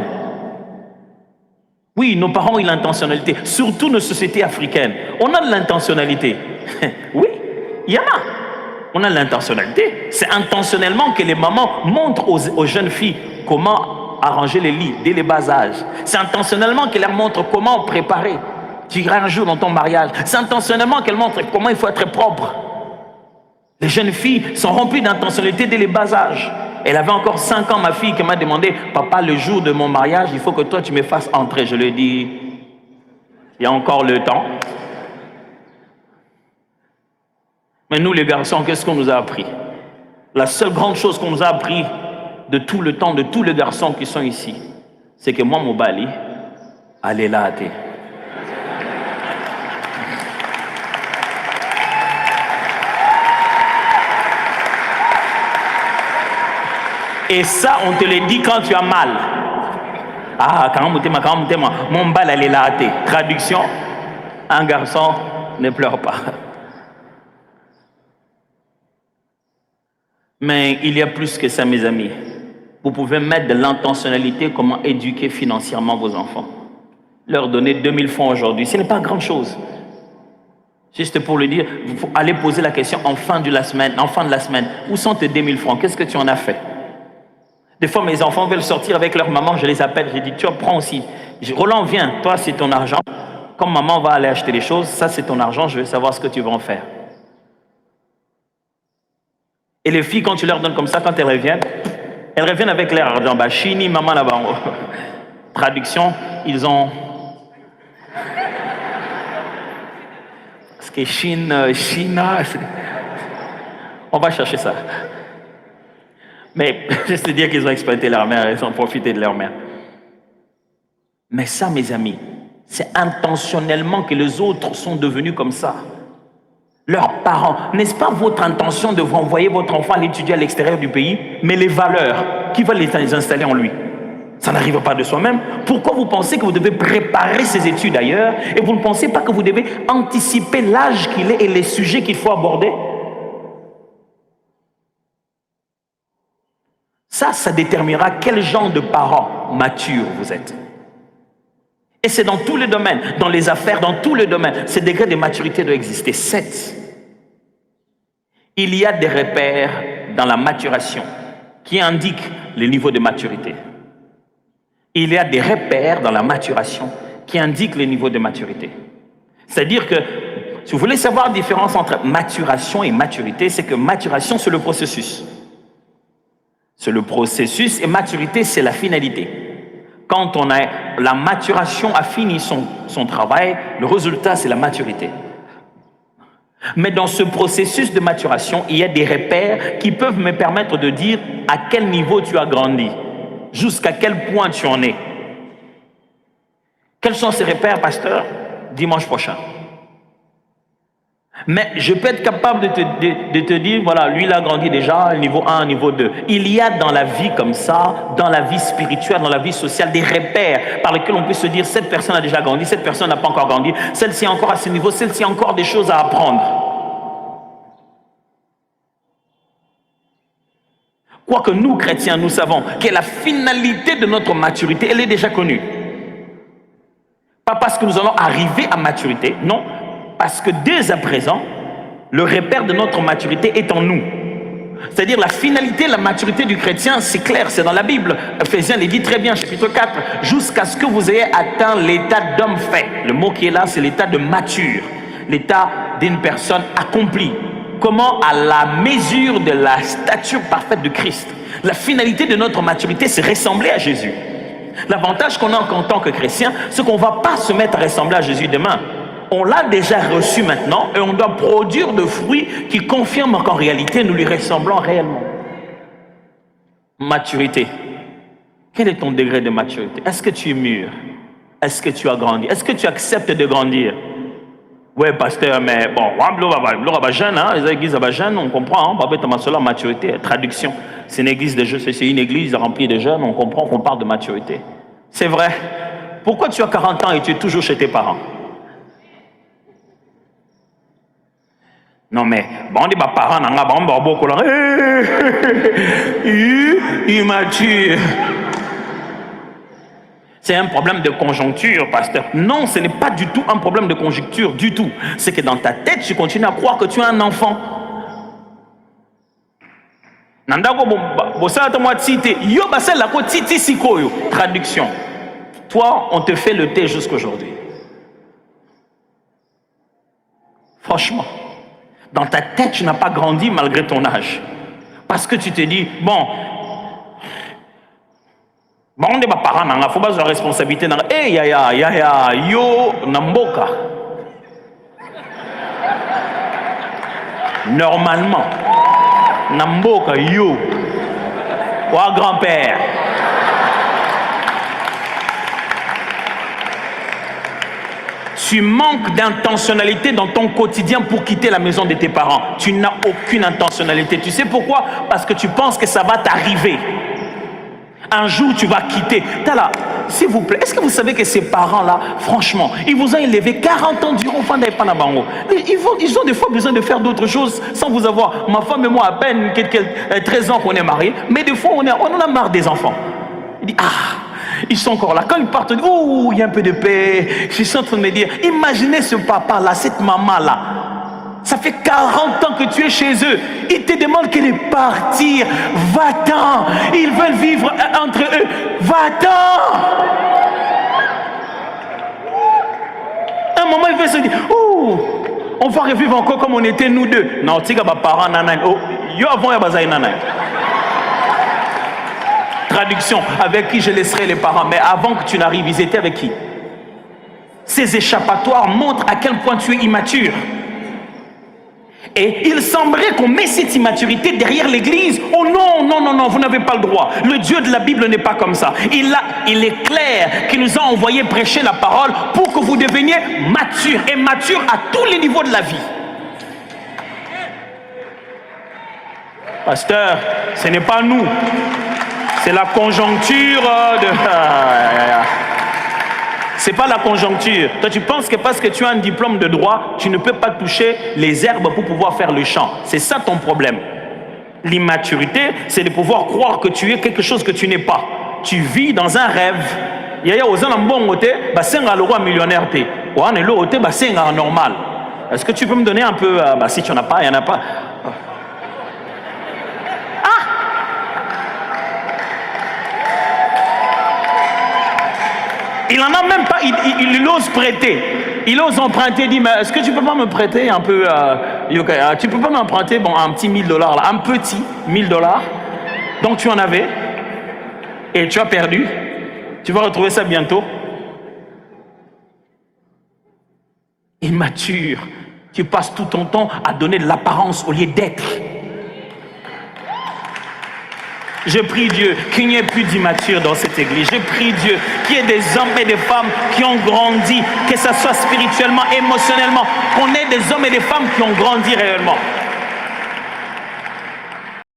Oui, nos parents ont l'intentionnalité, surtout nos sociétés africaines. On a de l'intentionnalité. Oui, il y en a. On a l'intentionnalité. C'est intentionnellement que les mamans montrent aux jeunes filles comment arranger les lits dès les bas âges. C'est intentionnellement qu'elles leur montrent comment préparer. Tu iras un jour dans ton mariage. C'est intentionnellement qu'elles montrent comment il faut être propre. Les jeunes filles sont remplies d'intentionnalité dès les bas âges. Elle avait encore 5 ans, ma fille, qui m'a demandé, papa, le jour de mon mariage, il faut que toi, tu me fasses entrer. Je lui ai dit, il y a encore le temps. Mais nous, les garçons, qu'est-ce qu'on nous a appris? La seule grande chose qu'on nous a appris de tout le temps, de tous les garçons qui sont ici, c'est que moi, mon bali, allez là, t'es. Et ça, on te le dit quand tu as mal. Ah, mon bal, elle est là. Traduction, un garçon ne pleure pas. Mais il y a plus que ça, mes amis. Vous pouvez mettre de l'intentionnalité, comment éduquer financièrement vos enfants. Leur donner 2000 francs aujourd'hui, ce n'est pas grand chose. Juste pour le dire, il faut aller poser la question en fin de la semaine. Où sont tes 2000 francs? Qu'est-ce que tu en as fait? Des fois, mes enfants veulent sortir avec leur maman, je les appelle, je dis, tu prends aussi. Roland, viens, toi, c'est ton argent. Comme maman va aller acheter les choses, ça, c'est ton argent, je veux savoir ce que tu vas en faire. Et les filles, quand tu leur donnes comme ça, quand elles reviennent avec leur argent. Bah, chini, maman là-bas. Traduction, ils ont... Parce que China... On va chercher ça. Mais juste te dire qu'ils ont exploité leur mère, ils ont profité de leur mère. Mais ça, mes amis, c'est intentionnellement que les autres sont devenus comme ça. Leurs parents, n'est-ce pas votre intention de vous envoyer votre enfant à l'étudier à l'extérieur du pays, mais les valeurs, qui va les installer en lui? Ça n'arrive pas de soi-même. Pourquoi vous pensez que vous devez préparer ses études ailleurs et vous ne pensez pas que vous devez anticiper l'âge qu'il est et les sujets qu'il faut aborder? Ça déterminera quel genre de parents matures vous êtes. Et c'est dans tous les domaines, dans les affaires, dans tous les domaines. Ces degrés de maturité doivent exister. 7. Il y a des repères dans la maturation qui indiquent le niveau de maturité. Il y a des repères dans la maturation qui indiquent le niveau de maturité. C'est-à-dire que, si vous voulez savoir la différence entre maturation et maturité, c'est que maturation, c'est le processus. C'est le processus et maturité, c'est la finalité. Quand la maturation a fini son travail, le résultat, c'est la maturité. Mais dans ce processus de maturation, il y a des repères qui peuvent me permettre de dire à quel niveau tu as grandi, jusqu'à quel point tu en es. Quels sont ces repères, pasteur? Dimanche prochain. Mais je peux être capable de te dire, voilà, lui il a grandi déjà, niveau 1, niveau 2. Il y a dans la vie comme ça, dans la vie spirituelle, dans la vie sociale, des repères par lesquels on peut se dire, cette personne a déjà grandi, cette personne n'a pas encore grandi, celle-ci est encore à ce niveau, celle-ci a encore des choses à apprendre. Quoique nous, chrétiens, nous savons que la finalité de notre maturité, elle est déjà connue. Pas parce que nous allons arriver à maturité, non. Parce que dès à présent, le repère de notre maturité est en nous. C'est-à-dire la finalité, la maturité du chrétien, c'est clair, c'est dans la Bible. Ephésiens le dit très bien, chapitre 4, jusqu'à ce que vous ayez atteint l'état d'homme fait. Le mot qui est là, c'est l'état de mature, l'état d'une personne accomplie. Comment? À la mesure de la stature parfaite de Christ. La finalité de notre maturité, c'est ressembler à Jésus. L'avantage qu'on a en tant que chrétien, c'est qu'on ne va pas se mettre à ressembler à Jésus demain. On l'a déjà reçu maintenant et on doit produire de fruits qui confirment qu'en réalité, nous lui ressemblons réellement. Maturité. Quel est ton degré de maturité? Est-ce que tu es mûr? Est-ce que tu as grandi? Est-ce que tu acceptes de grandir? Ouais, pasteur, mais bon, jeune, hein, les églises jeunes, on comprend, hein, maturité, traduction. C'est une église de jeunes, c'est une église remplie de jeunes, on comprend qu'on parle de maturité. C'est vrai. Pourquoi tu as 40 ans et tu es toujours chez tes parents? Non mais, bon, on dit, parents, immature. C'est un problème de conjoncture, pasteur. Non, ce n'est pas du tout un problème de conjoncture, du tout. C'est que dans ta tête, tu continues à croire que tu es un enfant. Traduction. Toi, on te fait le thé jusqu'aujourd'hui. Franchement, dans ta tête, tu n'as pas grandi malgré ton âge. Parce que tu te dis, bon, on est parents, il faut pas la responsabilité. Eh, yo, namboka. Normalement, namboka, yo, ou grand-père. Tu manques d'intentionnalité dans ton quotidien pour quitter la maison de tes parents. Tu n'as aucune intentionnalité. Tu sais pourquoi? Parce que tu penses que ça va t'arriver. Un jour, tu vas quitter. Tala, s'il vous plaît, est-ce que vous savez que ces parents-là, franchement, ils vous ont élevé 40 ans durant ils ont des fois besoin de faire d'autres choses sans vous avoir. Ma femme et moi, à peine 13 ans qu'on est mariés, mais des fois, on en a marre des enfants. Il dit, ils sont encore là. Quand ils partent, il y a un peu de paix. Je suis en train de me dire, imaginez ce papa-là, cette maman-là. Ça fait 40 ans que tu es chez eux. Ils te demandent de partir. Va-t'en. Ils veulent vivre entre eux. Va-t'en. Un moment, il veut se dire, on va revivre encore comme on était nous deux. Non, tu sais que mes parents, yo avant, il y a traduction, avec qui je laisserai les parents. Mais avant que tu n'arrives, ils étaient avec qui? Ces échappatoires montrent à quel point tu es immature. Et il semblerait qu'on met cette immaturité derrière l'église. Oh non, non, non, non, vous n'avez pas le droit. Le Dieu de la Bible n'est pas comme ça. Il est clair qu'il nous a envoyé prêcher la parole pour que vous deveniez matures. Et matures à tous les niveaux de la vie. Pasteur, ce n'est pas nous. C'est la conjoncture de... C'est pas la conjoncture. Toi, tu penses que parce que tu as un diplôme de droit, tu ne peux pas toucher les herbes pour pouvoir faire le champ. C'est ça ton problème. L'immaturité, c'est de pouvoir croire que tu es quelque chose que tu n'es pas. Tu vis dans un rêve. Il y a aux un bon côté, c'est un roi millionnaire. Ou un l'autre, c'est un normal. Est-ce que tu peux me donner un peu, si tu n'en as pas, il n'y en a pas. Il n'en a même pas, il ose prêter. Il ose emprunter, il dit, mais est-ce que tu peux pas me prêter un peu, tu peux pas m'emprunter, un petit $1000 là, un petit $1000. Donc tu en avais, et tu as perdu. Tu vas retrouver ça bientôt. Immature. Tu passes tout ton temps à donner de l'apparence au lieu d'être. Je prie Dieu qu'il n'y ait plus d'immature dans cette église. Je prie Dieu qu'il y ait des hommes et des femmes qui ont grandi, que ce soit spirituellement, émotionnellement, qu'on ait des hommes et des femmes qui ont grandi réellement.